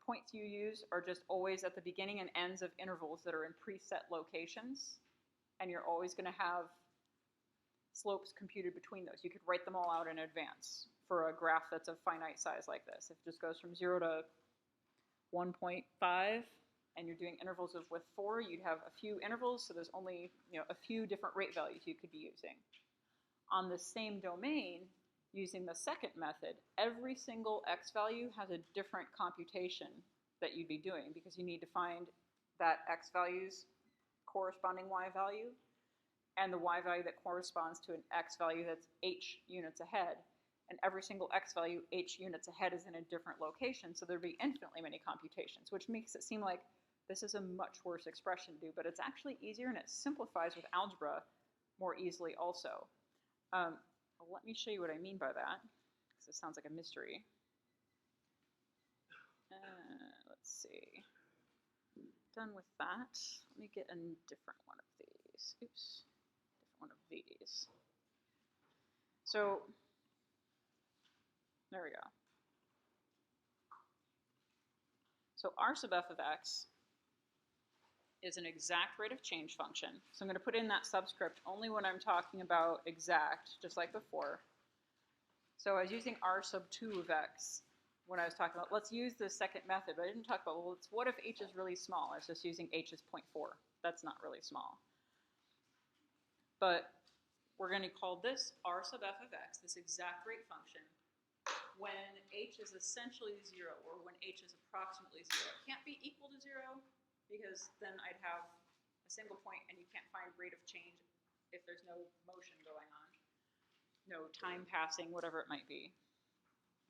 points you use are just always at the beginning and ends of intervals that are in preset locations, and you're always going to have slopes computed between those. You could write them all out in advance for a graph that's of finite size like this. If it just goes from 0 to 1.5, and you're doing intervals of with 4, you'd have a few intervals, so there's only a few different rate values you could be using. On the same domain, using the second method, every single x value has a different computation that you'd be doing, because you need to find that x value's corresponding y value and the y value that corresponds to an x value that's h units ahead. And every single x value h units ahead is in a different location, so there'd be infinitely many computations, which makes it seem like this is a much worse expression to do, but it's actually easier, and it simplifies with algebra more easily also. Let me show you what I mean by that, because it sounds like a mystery. Let's see. Done with that. Let me get a different one of these. Oops. Different one of these. So, there we go. So r sub f of x is an exact rate of change function. So I'm going to put in that subscript only when I'm talking about exact, just like before. So I was using r sub 2 of x when I was talking about, let's use the second method, but I didn't talk about, well, what if h is really small? I was just using h as 0.4. That's not really small. But we're going to call this r sub f of x, this exact rate function, when h is essentially 0, or when h is approximately 0. It can't be equal to 0, because then I'd have a single point, and you can't find rate of change if there's no motion going on, no time passing, whatever it might be.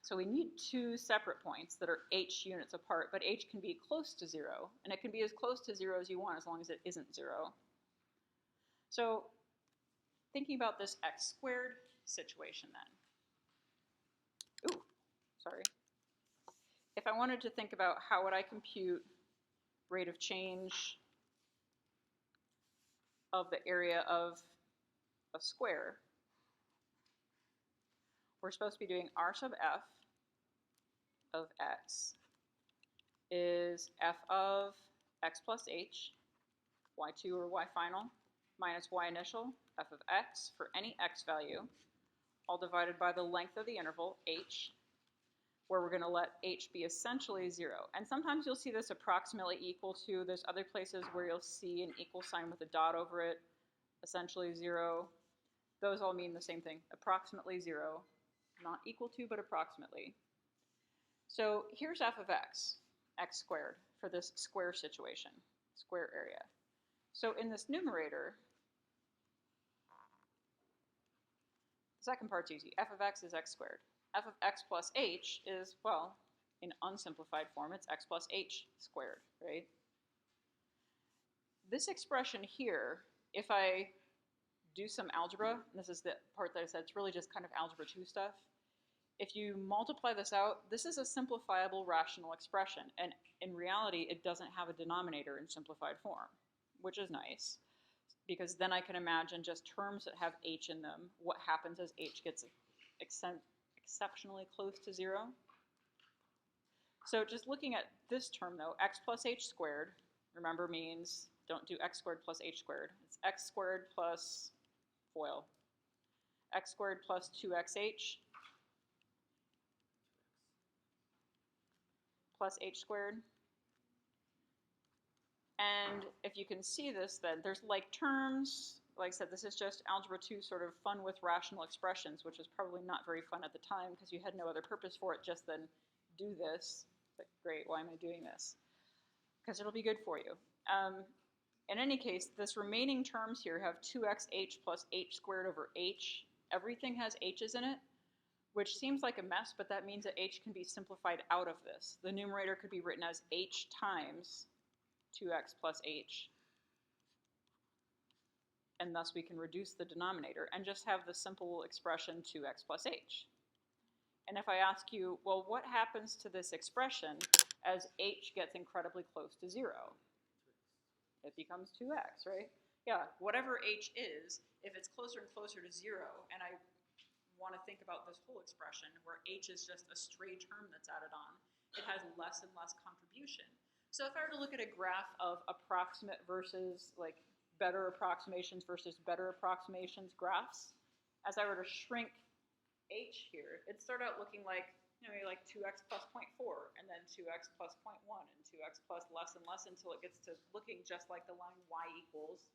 So we need two separate points that are h units apart, but h can be close to 0, and it can be as close to 0 as you want as long as it isn't 0. So thinking about this x squared situation then. Ooh, sorry. If I wanted to think about how would I compute rate of change of the area of a square, we're supposed to be doing r sub f of x is f of x plus h, y2 or y final, minus y initial, f of x for any x value, all divided by the length of the interval, h, where we're going to let h be essentially 0. And sometimes you'll see this approximately equal to, there's other places where you'll see an equal sign with a dot over it, essentially 0. Those all mean the same thing, approximately 0. Not equal to, but approximately. So here's f of x squared, for this square situation, square area. So in this numerator, the second part's easy. F of x is x squared. F of x plus h is, well, in unsimplified form, it's x plus h squared, right? This expression here, if I do some algebra, and this is the part that I said, it's really just kind of algebra 2 stuff. If you multiply this out, this is a simplifiable rational expression, and in reality, it doesn't have a denominator in simplified form, which is nice, because then I can imagine just terms that have h in them, what happens as h gets exceptionally close to 0. So just looking at this term though, x plus h squared, remember means don't do x squared plus h squared. It's x squared plus FOIL. X squared plus 2xh plus h squared. And if you can see this, then there's like terms. Like I said, this is just algebra 2 sort of fun with rational expressions, which was probably not very fun at the time because you had no other purpose for it, just then do this. But great, why am I doing this? Because it'll be good for you. In any case, this remaining terms here have 2xh plus h squared over h. Everything has h's in it, which seems like a mess, but that means that h can be simplified out of this. The numerator could be written as h times 2x plus h. And thus we can reduce the denominator and just have the simple expression 2x plus h. And if I ask you, well, what happens to this expression as h gets incredibly close to 0? It becomes 2x, right? Yeah, whatever h is, if it's closer and closer to 0, and I want to think about this whole expression where h is just a stray term that's added on, it has less and less contribution. So if I were to look at a graph of approximate versus like better approximations versus better approximations graphs, as I were to shrink h here, it started out looking like, maybe like 2x plus 0.4, and then 2x plus 0.1, and 2x plus less and less until it gets to looking just like the line y equals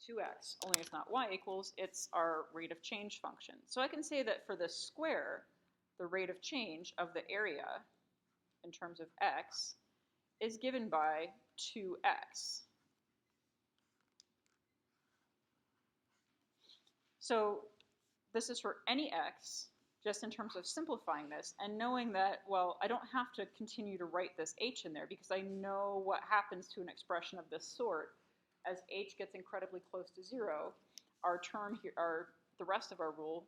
2x, only it's not y equals, it's our rate of change function. So I can say that for this square, the rate of change of the area in terms of x is given by 2x. So this is for any x, just in terms of simplifying this, and knowing that, well, I don't have to continue to write this h in there because I know what happens to an expression of this sort. As h gets incredibly close to 0, our term here, the rest of our rule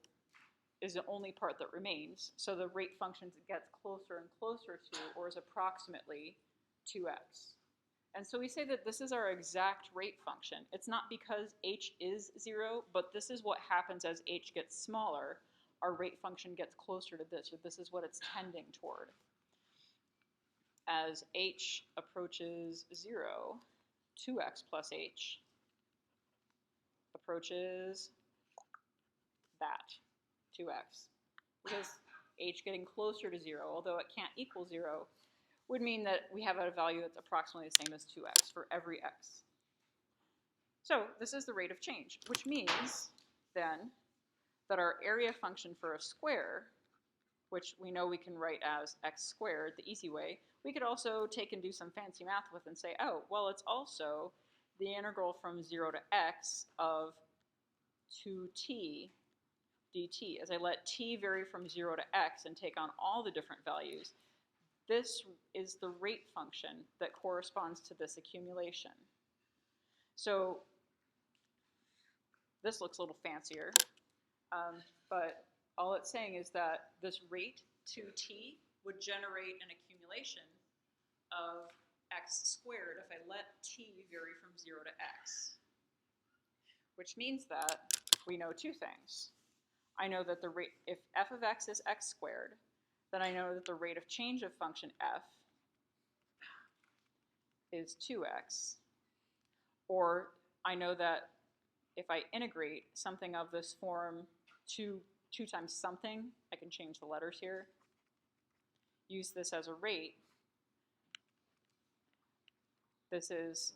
is the only part that remains. So the rate function gets closer and closer to, or is approximately 2x. And so we say that this is our exact rate function. It's not because h is 0, but this is what happens as h gets smaller. Our rate function gets closer to this, or this is what it's tending toward. As h approaches 0, 2x plus h approaches that, 2x. Because h getting closer to 0, although it can't equal 0, would mean that we have a value that's approximately the same as 2x for every x. So this is the rate of change, which means then that our area function for a square, which we know we can write as x squared, the easy way, we could also take and do some fancy math with and say, oh, well, it's also the integral from 0 to x of 2t dt. As I let t vary from 0 to x and take on all the different values, this is the rate function that corresponds to this accumulation. So this looks a little fancier, but all it's saying is that this rate 2t would generate an accumulation of x squared if I let t vary from 0 to x. Which means that we know two things. I know that the rate, if f of x is x squared, then I know that the rate of change of function f is 2x. Or I know that if I integrate something of this form to 2 times something, I can change the letters here, use this as a rate, this is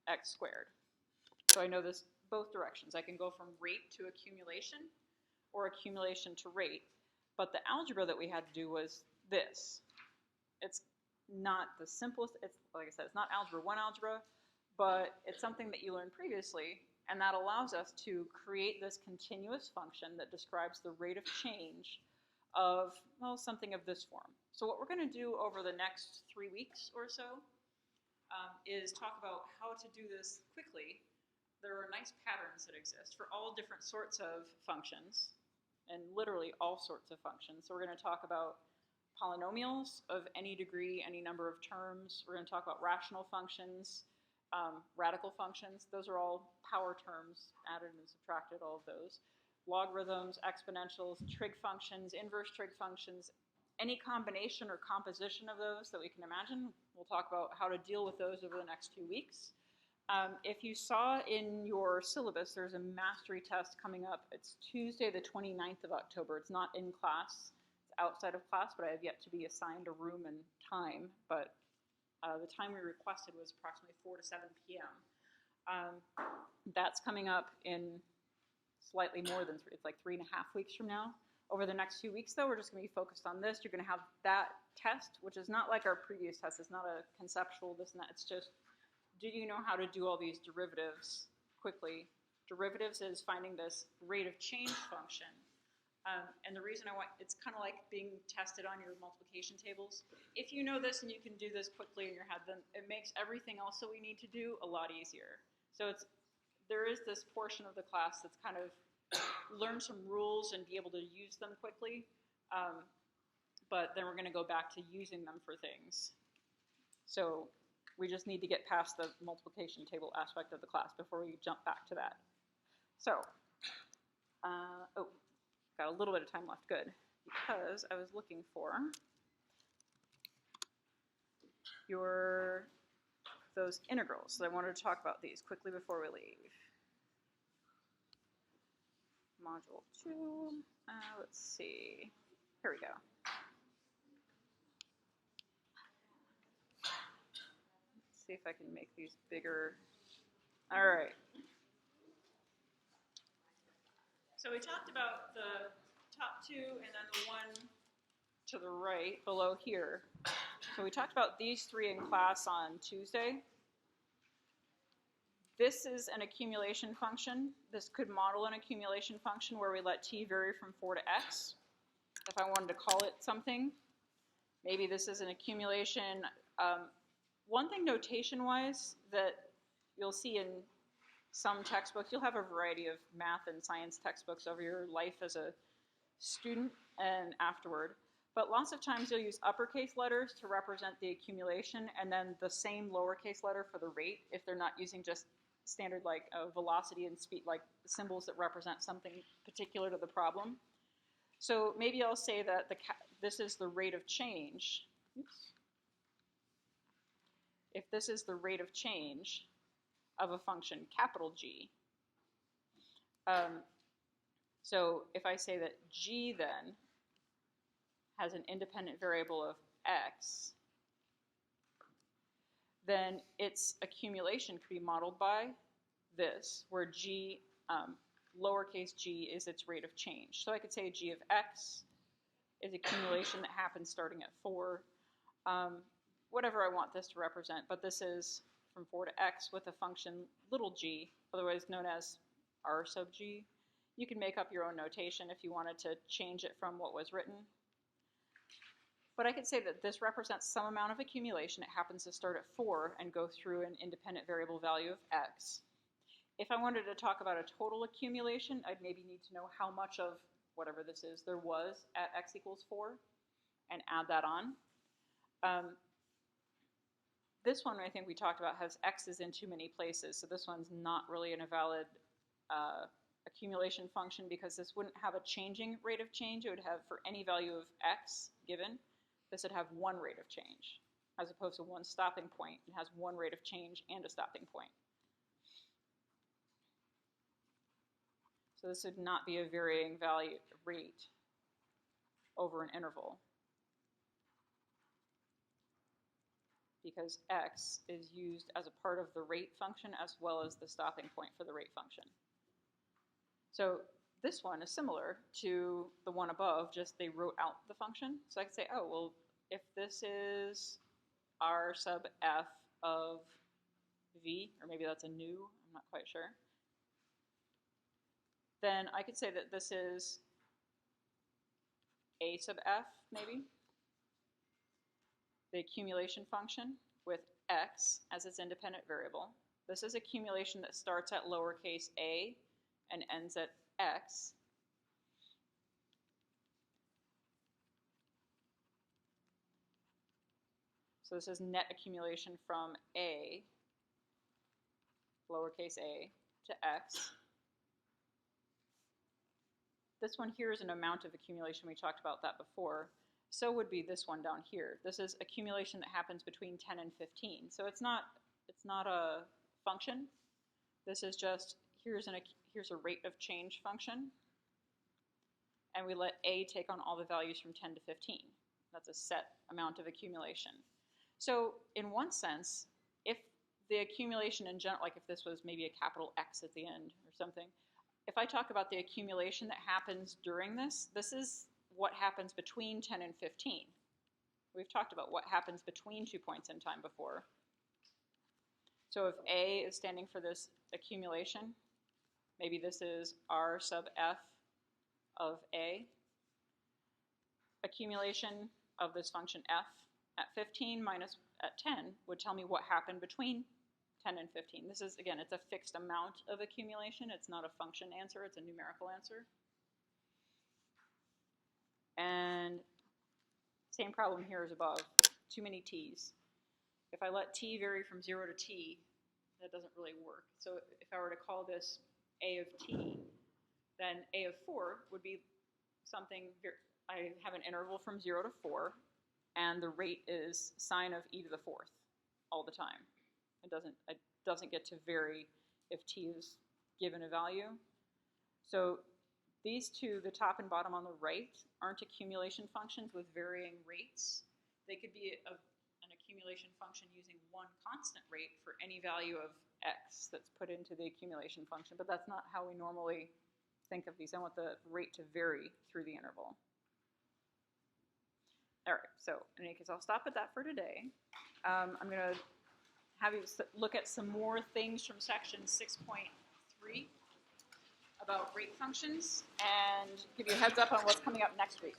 x squared. So I know this both directions. I can go from rate to accumulation or accumulation to rate. But the algebra that we had to do was this. It's not the simplest, it's like I said, it's not algebra 1 algebra, but it's something that you learned previously, and that allows us to create this continuous function that describes the rate of change of, well, something of this form. So what we're going to do over the next 3 weeks or so is talk about how to do this quickly. There are nice patterns that exist for all different sorts of functions, and literally all sorts of functions. So we're going to talk about polynomials of any degree, any number of terms. We're going to talk about rational functions, radical functions. Those are all power terms, added and subtracted, all of those. Logarithms, exponentials, trig functions, inverse trig functions, any combination or composition of those that we can imagine. We'll talk about how to deal with those over the next 2 weeks. If you saw in your syllabus, there's a mastery test coming up. It's Tuesday, the 29th of October. It's not in class. It's outside of class, but I have yet to be assigned a room and time. But the time we requested was approximately 4 to 7 p.m. That's coming up in slightly more than it's like 3.5 weeks from now. Over the next 2 weeks, though, we're just going to be focused on this. You're going to have that test, which is not like our previous test. It's not a conceptual this and that. It's just, do you know how to do all these derivatives quickly? Derivatives is finding this rate of change function. And the reason it's kind of like being tested on your multiplication tables. If you know this and you can do this quickly in your head, then it makes everything else that we need to do a lot easier. So there is this portion of the class that's kind of learn some rules and be able to use them quickly. But then we're going to go back to using them for things. So we just need to get past the multiplication table aspect of the class before we jump back to that. So, got a little bit of time left, good, because I was looking for those integrals. So I wanted to talk about these quickly before we leave. module 2. Let's see. Here we go. Let's see if I can make these bigger. All right. So we talked about the top two and then the one to the right below here. So we talked about these three in class on Tuesday. This is an accumulation function. This could model an accumulation function where we let t vary from 4 to x. If I wanted to call it something, maybe this is an accumulation. One thing notation-wise that you'll see in some textbooks, you'll have a variety of math and science textbooks over your life as a student and afterward. But lots of times you'll use uppercase letters to represent the accumulation and then the same lowercase letter for the rate if they're not using just standard like velocity and speed, like symbols that represent something particular to the problem. So maybe I'll say that this is the rate of change. Oops. If this is the rate of change of a function, capital G. So if I say that G then has an independent variable of x, then its accumulation could be modeled by this, where G, lowercase g, is its rate of change. So I could say G of x is accumulation that happens starting at 4, whatever I want this to represent, but this is from 4 to x with a function little g, otherwise known as r sub g. You can make up your own notation if you wanted to change it from what was written. But I could say that this represents some amount of accumulation. It happens to start at 4 and go through an independent variable value of x. If I wanted to talk about a total accumulation, I'd maybe need to know how much of whatever this is there was at x equals 4 and add that on. This one I think we talked about has x's in too many places, so this one's not really an invalid accumulation function because this wouldn't have a changing rate of change. It would have, for any value of x given, this would have one rate of change, as opposed to one stopping point. It has one rate of change and a stopping point. So this would not be a varying value rate over an interval, because x is used as a part of the rate function as well as the stopping point for the rate function. So this one is similar to the one above, just they wrote out the function. So I could say, oh, well, if this is r sub f of v, or maybe that's a new, I'm not quite sure, then I could say that this is a sub f, maybe, the accumulation function with x as its independent variable. This is accumulation that starts at lowercase a and ends at x. So this is net accumulation from a, lowercase a, to x. This one here is an amount of accumulation. We talked about that before. So would be this one down here. This is accumulation that happens between 10 and 15. So it's not a function. This is just, here's a rate of change function. And we let a take on all the values from 10 to 15. That's a set amount of accumulation. So in one sense, if the accumulation in general, like if this was maybe a capital X at the end or something, if I talk about the accumulation that happens during this, this is what happens between 10 and 15. We've talked about what happens between 2 points in time before. So if A is standing for this accumulation, maybe this is R sub F of A. Accumulation of this function F at 15 minus at 10 would tell me what happened between 10 and 15. This is, again, it's a fixed amount of accumulation. It's not a function answer, it's a numerical answer. And same problem here as above, too many t's. If I let t vary from 0 to t, that doesn't really work. So if I were to call this a of t, then a of 4 would be something, I have an interval from 0 to 4, and the rate is sine of e to the 4th all the time. It doesn't get to vary if t is given a value. So These two, the top and bottom on the right, aren't accumulation functions with varying rates. They could be an accumulation function using one constant rate for any value of x that's put into the accumulation function, but that's not how we normally think of these. I want the rate to vary through the interval. All right, so in any case, I'll stop at that for today. I'm going to have you look at some more things from section 6.3 about rate functions and give you a heads up on what's coming up next week.